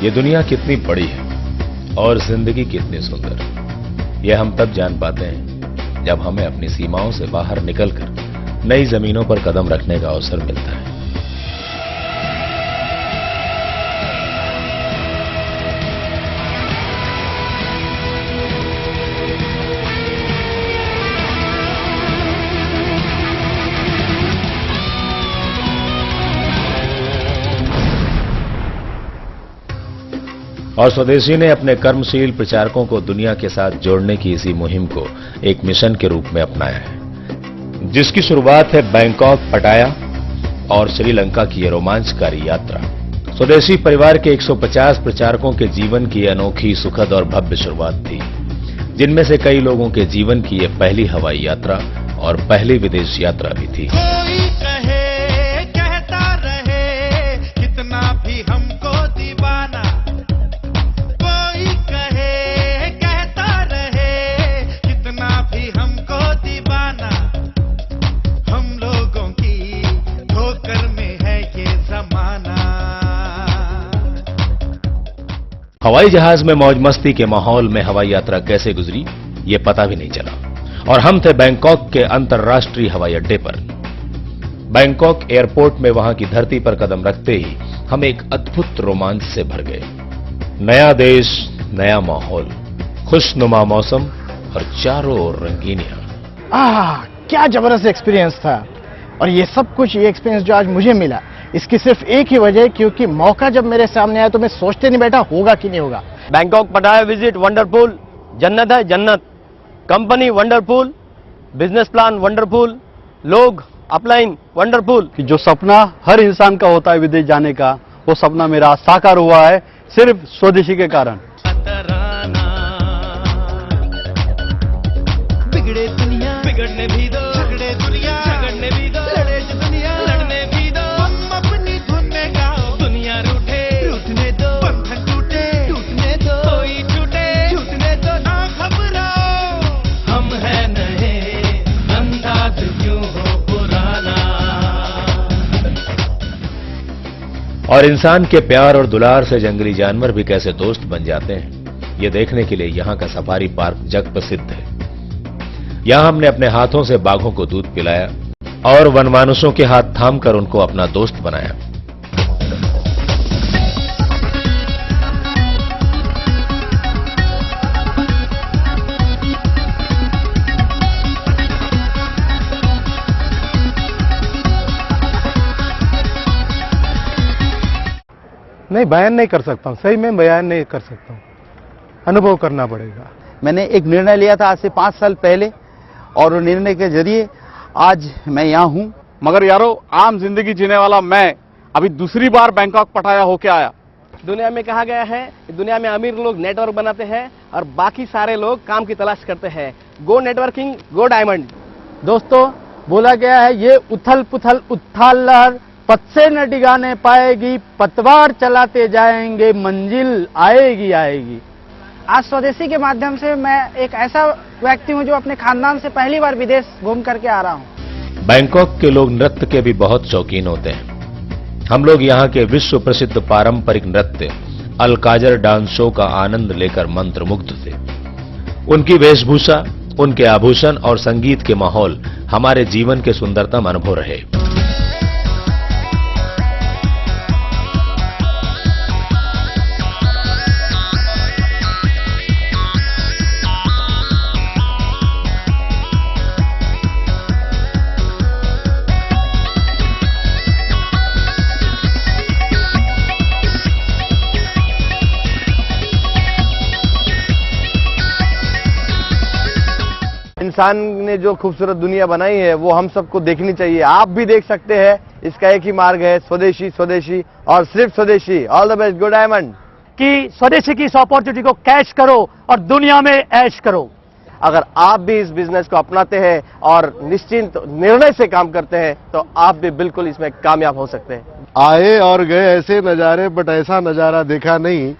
ये दुनिया कितनी बड़ी है और जिंदगी कितनी सुंदर, यह हम तब जान पाते हैं जब हमें अपनी सीमाओं से बाहर निकलकर नई जमीनों पर कदम रखने का अवसर मिलता है। और स्वदेशी ने अपने कर्मशील प्रचारकों को दुनिया के साथ जोड़ने की इसी मुहिम को एक मिशन के रूप में अपनाया है, जिसकी शुरुआत है बैंकॉक, पटाया और श्रीलंका की ये रोमांचकारी यात्रा। स्वदेशी परिवार के 150 प्रचारकों के जीवन की अनोखी, सुखद और भव्य शुरुआत थी, जिनमें से कई लोगों के जीवन की यह पहली हवाई यात्रा और पहली विदेश यात्रा भी थी। हवाई जहाज में मौज मस्ती के माहौल में हवाई यात्रा कैसे गुजरी ये पता भी नहीं चला, और हम थे बैंकॉक के अंतर्राष्ट्रीय हवाई अड्डे पर। बैंकॉक एयरपोर्ट में वहां की धरती पर कदम रखते ही हम एक अद्भुत रोमांच से भर गए। नया देश, नया माहौल, खुशनुमा मौसम और चारों ओर रंगीनियां। क्या जबरदस्त एक्सपीरियंस था। और ये सब कुछ, ये एक्सपीरियंस जो आज मुझे मिला, इसकी सिर्फ एक ही वजह है, क्योंकि मौका जब मेरे सामने आया तो मैं सोचते नहीं बैठा होगा कि नहीं होगा। बैंकॉक पटाया विजिट वंडरफुल, जन्नत है जन्नत। Company wonderful, business plan wonderful, लोग अपलाइन वंडरफुल। कि जो सपना हर इंसान का होता है विदेश जाने का, वो सपना मेरा साकार हुआ है सिर्फ स्वदेशी के कारण। बिगड़े दुनिया बिगड़ने भी दो, झगड़े दुनिया झगड़ने भी दो, लड़े दुनिया लड़ने भी दो। हम अपनी धुन में गाओ, दुनिया रूठे रूठने दो, बंधन टूटे टूटने दो, कोई छूटे छूटने दो। ना घबराओ, हम हैं नए, अंदाज क्यों हो पुराना। और इंसान के प्यार और दुलार से जंगली जानवर भी कैसे दोस्त बन जाते हैं, ये देखने के लिए यहां का सफारी पार्क जग प्रसिद्ध है। यहां हमने अपने हाथों से बाघों को दूध पिलाया और वनमानुषों के हाथ थामकर उनको अपना दोस्त बनाया। नहीं, बयान नहीं कर सकता हूँ, सही में बयान नहीं कर सकता हूँ, अनुभव करना पड़ेगा। मैंने एक निर्णय लिया था आज से 5 साल पहले, और वो निर्णय के जरिए आज मैं यहाँ हूँ। मगर यारो, आम जिंदगी जीने वाला मैं अभी दूसरी बार बैंकॉक पटाया होके आया। दुनिया में कहा गया है, दुनिया में अमीर लोग नेटवर्क बनाते हैं और बाकी सारे लोग काम की तलाश करते हैं। गो नेटवर्किंग, गो डायमंड। दोस्तों, बोला गया है ये उथल पुथल उथाल लहर पथ से न डिगाने पाएगी, पतवार चलाते जाएंगे मंजिल आएगी आएगी। आज स्वदेशी के माध्यम से मैं एक ऐसा व्यक्ति हूं जो अपने खानदान से पहली बार विदेश घूम करके आ रहा हूं। बैंकॉक के लोग नृत्य के भी बहुत शौकीन होते हैं। हम लोग यहाँ के विश्व प्रसिद्ध पारंपरिक नृत्य अलकाजर डांस शो का आनंद लेकर मंत्रमुग्ध थे। उनकी वेशभूषा, उनके आभूषण और संगीत के माहौल हमारे जीवन के सुंदरतम अनुभव रहे। इंसान ने जो खूबसूरत दुनिया बनाई है वो हम सबको देखनी चाहिए। आप भी देख सकते हैं, इसका एक ही मार्ग है, स्वदेशी स्वदेशी और सिर्फ स्वदेशी। All the best, go diamond. कि स्वदेशी की इस अपॉर्चुनिटी को कैच करो और दुनिया में ऐश करो। अगर आप भी इस बिजनेस को अपनाते हैं और निश्चिंत निर्णय से काम करते हैं तो आप भी बिल्कुल इसमें कामयाब हो सकते हैं। आए और गए ऐसे नजारे, बट ऐसा नजारा देखा नहीं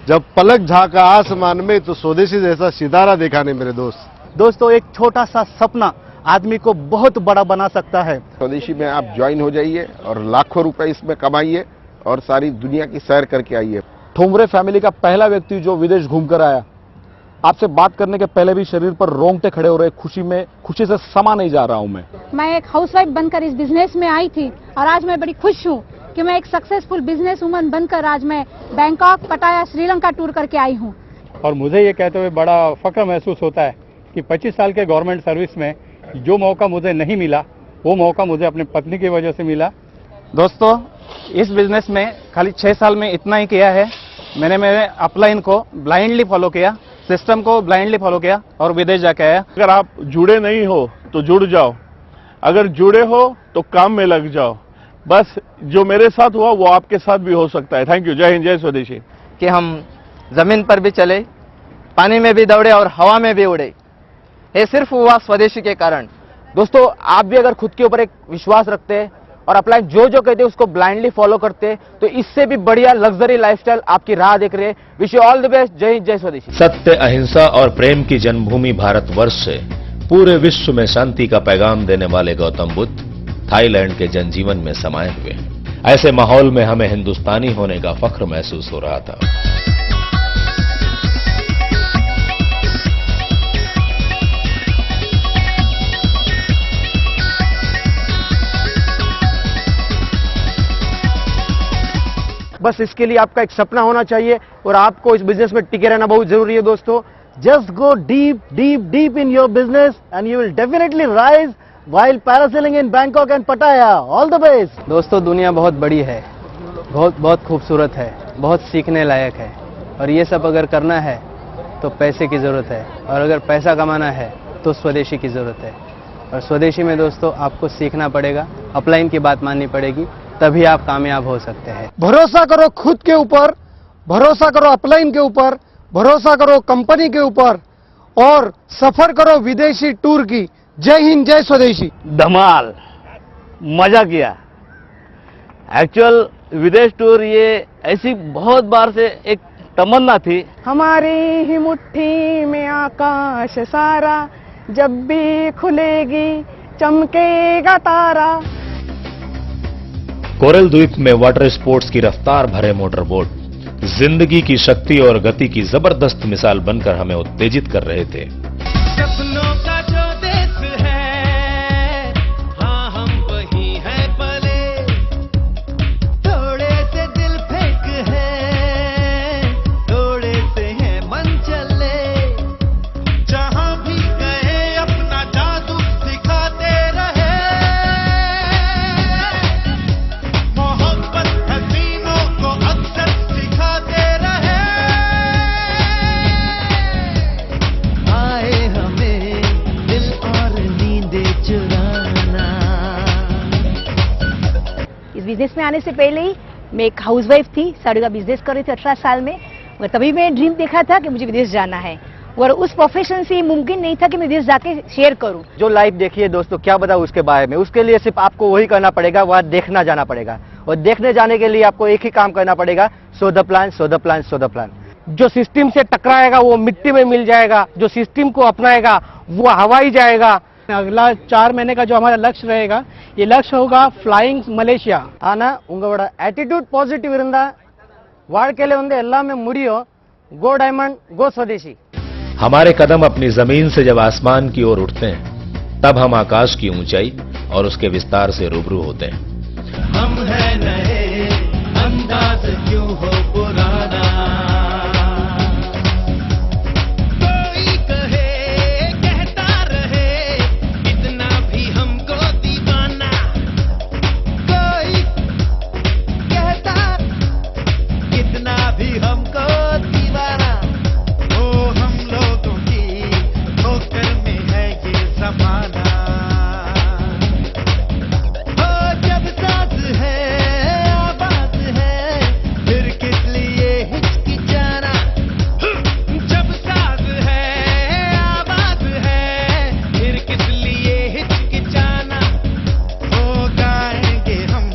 जब पलक झांका आसमान में तो स्वदेशी जैसा सितारा देखा नहीं मेरे दोस्त। दोस्तों, एक छोटा सा सपना आदमी को बहुत बड़ा बना सकता है। स्वदेशी में आप ज्वाइन हो जाइए और लाखों रुपए इसमें कमाइए और सारी दुनिया की सैर करके आइए। ठोमरे फैमिली का पहला व्यक्ति जो विदेश घूमकर आया। आपसे बात करने के पहले भी शरीर पर रोंगटे खड़े हो रहे, खुशी से समा नहीं जा रहा हूं मैं एक हाउसवाइफ बनकर इस बिजनेस में आई थी और आज मैं बड़ी खुश हूँ कि मैं एक सक्सेसफुल बिजनेस वुमन बनकर आज मैं बैंकॉक, पटाया, श्रीलंका टूर करके आई हूँ। और मुझे ये कहते हुए बड़ा फक्र महसूस होता है कि 25 साल के गवर्नमेंट सर्विस में जो मौका मुझे नहीं मिला वो मौका मुझे अपनी पत्नी की वजह से मिला। दोस्तों, इस बिजनेस में खाली 6 साल में इतना ही किया है। मैंने मेरे अपलाइन को ब्लाइंडली फॉलो किया, सिस्टम को ब्लाइंडली फॉलो किया और विदेश जाके आया। अगर आप जुड़े नहीं हो तो जुड़ जाओ, अगर जुड़े हो तो काम में लग जाओ। बस जो मेरे साथ हुआ वो आपके साथ भी हो सकता है। Thank you. जय हिंद, जय स्वदेशी। कि हम जमीन पर भी चले, पानी में भी दौड़े और हवा में भी उड़े, ये सिर्फ हुआ स्वदेशी के कारण। दोस्तों, आप भी अगर खुद के ऊपर एक विश्वास रखते हैं और अपना जो कहते हैं उसको ब्लाइंडली फॉलो करते हैं तो इससे भी बढ़िया लग्जरी लाइफस्टाइल आपकी राह देख रहे हैं। Wish you all the best. जय हिंद, जय स्वदेशी। सत्य, अहिंसा और प्रेम की जन्मभूमि भारतवर्ष से पूरे विश्व में शांति का पैगाम देने वाले गौतम बुद्ध थाईलैंड के जनजीवन में समाये हुए हैं। ऐसे माहौल में हमें हिंदुस्तानी होने का फख्र महसूस हो रहा था। बस इसके लिए आपका एक सपना होना चाहिए और आपको इस बिजनेस में टिके रहना बहुत जरूरी है। दोस्तों, just go deep deep deep in your business and you will definitely rise while parasailing in Bangkok and Pattaya. All the best. दोस्तों, दुनिया बहुत बड़ी है, बहुत खूबसूरत है, बहुत सीखने लायक है और ये सब अगर करना है तो पैसे की ज़रूरत है और अगर पैसा कमाना है तो स्वदेशी की ज़रूरत है। और स्वदेशी में दोस्तों आपको सीखना पड़ेगा, अपलाइन की बात माननी पड़ेगी, तभी आप कामयाब हो सकते हैं। भरोसा करो खुद के ऊपर, भरोसा करो अपलाइन के ऊपर, भरोसा करो कंपनी के ऊपर और सफर करो विदेशी टूर की। जय हिंद, जय स्वदेशी। धमाल, मजा किया। एक्चुअल विदेश टूर ये ऐसी बहुत बार से एक तमन्ना थी। हमारी ही मुट्ठी में आकाश सारा, जब भी खुलेगी चमकेगा तारा। कोरल द्वीप में वाटर स्पोर्ट्स की रफ्तार भरे मोटर बोट जिंदगी की शक्ति और गति की जबरदस्त मिसाल बनकर हमें उत्तेजित कर रहे थे। सपनों का जो देश है, हाँ हम वही हैं पले, थोड़े से दिल फेंक है, थोड़े से है मन चले, जहां भी गए अपना जादू दिखाते रहे, मोहब्बत हसीनों को अक्सर सिखाते रहे, आए हमें दिल और नींदे चुराना। इस बिजनेस में आने से पहले ही मैं एक हाउसवाइफ थी, साड़ी का बिजनेस कर रही थी 18 साल में, और तभी मैं ड्रीम देखा था कि मुझे विदेश जाना है और उस प्रोफेशन से मुमकिन नहीं था कि मैं विदेश जाके शेयर करूं। जो लाइफ देखी है दोस्तों, क्या बताऊं उसके बारे में। उसके लिए सिर्फ आपको वही करना पड़ेगा, वहां देखना जाना पड़ेगा और देखने जाने के लिए आपको एक ही काम करना पड़ेगा, so the plan, so the plan, so the plan. जो सिस्टम से टकराएगा वो मिट्टी में मिल जाएगा, जो सिस्टम को अपनाएगा वो हवाई जाएगा। अगला 4 महीने का जो हमारा लक्ष्य रहेगा, ये लक्ष्य होगा फ्लाइंग मलेशिया। ஆனா உங்களோட attitude பாசிட்டிவ் இருந்தா வாழ்க்கையில எல்லாமே முடியும்। गो डायमंड, गो स्वदेशी। हमारे कदम अपनी जमीन से जब आसमान की ओर उठते हैं तब हम आकाश की ऊंचाई और उसके विस्तार से रूबरू होते हैं। हम हैं नए, अंदाज क्यों हो पुराना, कोई कहे कहता रहे इतना भी हमको दीवाना, कोई कहता कितना भी हमको दीवाना, ओ हम लोगों की ठोकर में है ये जमाना। ओ जब साथ है आबाद है फिर किस लिए हिचकिचाना, जब साथ है आबाद है फिर किस लिए हिचकिचाना, ओ गाएंगे हम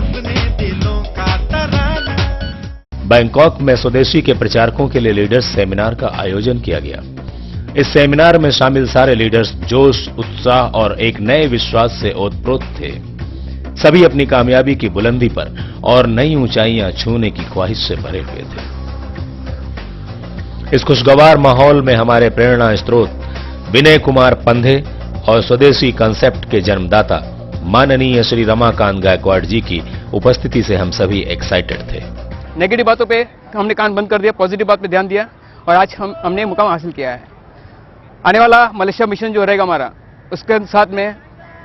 अपने दिलों का तराना। बैंकॉक में स्वदेशी के प्रचारकों के लिए लीडर्स सेमिनार का आयोजन किया गया। इस सेमिनार में शामिल सारे लीडर्स जोश, उत्साह और एक नए विश्वास से ओतप्रोत थे। सभी अपनी कामयाबी की बुलंदी पर और नई ऊंचाइयां छूने की ख्वाहिश से भरे हुए थे। इस खुशगवार माहौल में हमारे प्रेरणा स्रोत विनय कुमार पंधे और स्वदेशी कंसेप्ट के जन्मदाता माननीय श्री रमाकांत गायकवाड़ जी की उपस्थिति से हम सभी एक्साइटेड थे। नेगेटिव बातों पे हमने कान बंद कर दिया, पॉजिटिव बात पे ध्यान दिया और आज हमने मुकाम हासिल किया है। आने वाला मलेशिया मिशन जो रहेगा हमारा, उसके साथ में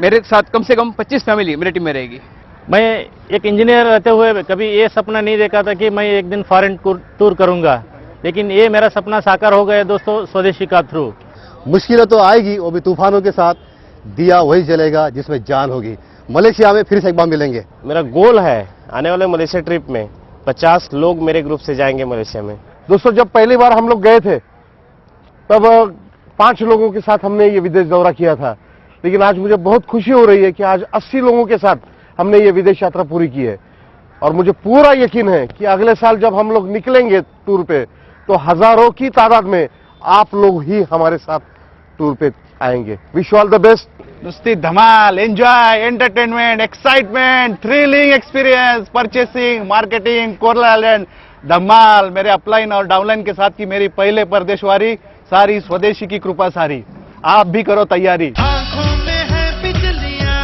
मेरे साथ कम से कम 25 फैमिली मेरी टीम में रहेगी। मैं एक इंजीनियर रहते हुए कभी ये सपना नहीं देखा था कि मैं एक दिन फॉरेन टूर करूंगा, लेकिन ये मेरा सपना साकार हो गया दोस्तों स्वदेशी का थ्रू। मुश्किलें तो आएगी, वो भी तूफानों के साथ, दिया वही जलेगा जिसमें जान होगी। मलेशिया में फिर से एक बार मिलेंगे। मेरा गोल है आने वाले मलेशिया ट्रिप में 50 लोग मेरे ग्रुप से जाएंगे मलेशिया में। दोस्तों, जब पहली बार हम लोग गए थे तब 5 लोगों के साथ हमने ये विदेश दौरा किया था, लेकिन आज मुझे बहुत खुशी हो रही है कि आज 80 लोगों के साथ हमने ये विदेश यात्रा पूरी की है। और मुझे पूरा यकीन है कि अगले साल जब हम लोग निकलेंगे टूर पे तो हजारों की तादाद में आप लोग ही हमारे साथ टूर पे आएंगे। Wish you all the best. दोस्ती धमाल, enjoy, entertainment, excitement, thrilling experience, purchasing, marketing, coral island, धमाल। मेरे अपलाइन और डाउनलाइन के साथ की मेरी पहले परदेशवारी, सारी स्वदेशी की कृपा सारी। आप भी करो तैयारी। आंखों में है बिजलियां,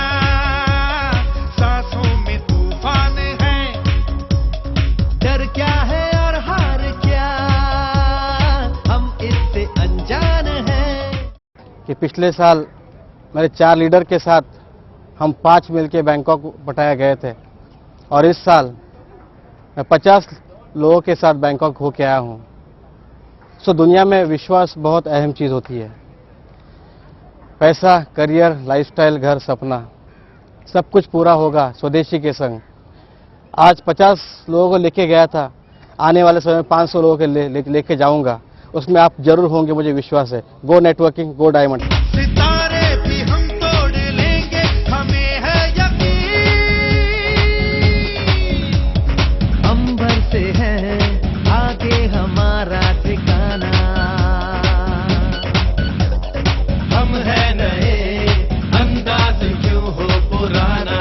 सांसों में तूफान है, डर क्या है और हार क्या, हम इससे अनजान हैं। कि पिछले साल मेरे 4 लीडर के साथ हम 5 मिलके बैंकॉक पटाया गए थे और इस साल मैं 50 लोगों के साथ बैंकॉक होके आया हूँ। सो दुनिया में विश्वास बहुत अहम चीज़ होती है। पैसा, करियर, लाइफस्टाइल, घर, सपना सब कुछ पूरा होगा स्वदेशी के संग। आज 50 लोगों को लेके गया था, आने वाले समय में 500 लोगों के लेके जाऊंगा। उसमें आप जरूर होंगे, मुझे विश्वास है। गो नेटवर्किंग, गो डायमंड। सितारे भी हम तोड़ लेंगे, हमें है यकीन, अंबर से है आगे हमारा ठिकाना, हम है नए, अंदाज क्यों हो पुराना।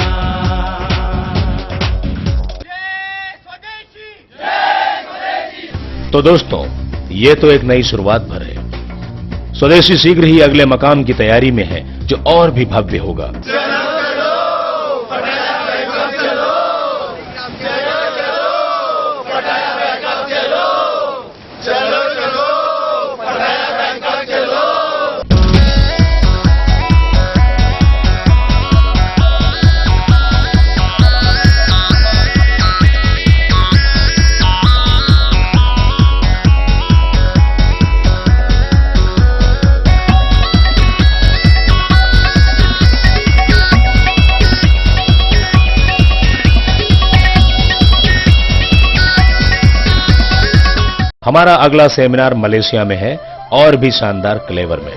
तो दोस्तों, ये तो एक नई शुरुआत भर है। स्वदेशी शीघ्र ही अगले मकाम की तैयारी में है, जो और भी भव्य होगा। हमारा अगला सेमिनार मलेशिया में है और भी शानदार क्लेवर में।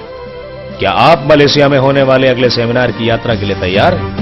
क्या आप मलेशिया में होने वाले अगले सेमिनार की यात्रा के लिए तैयार हैं?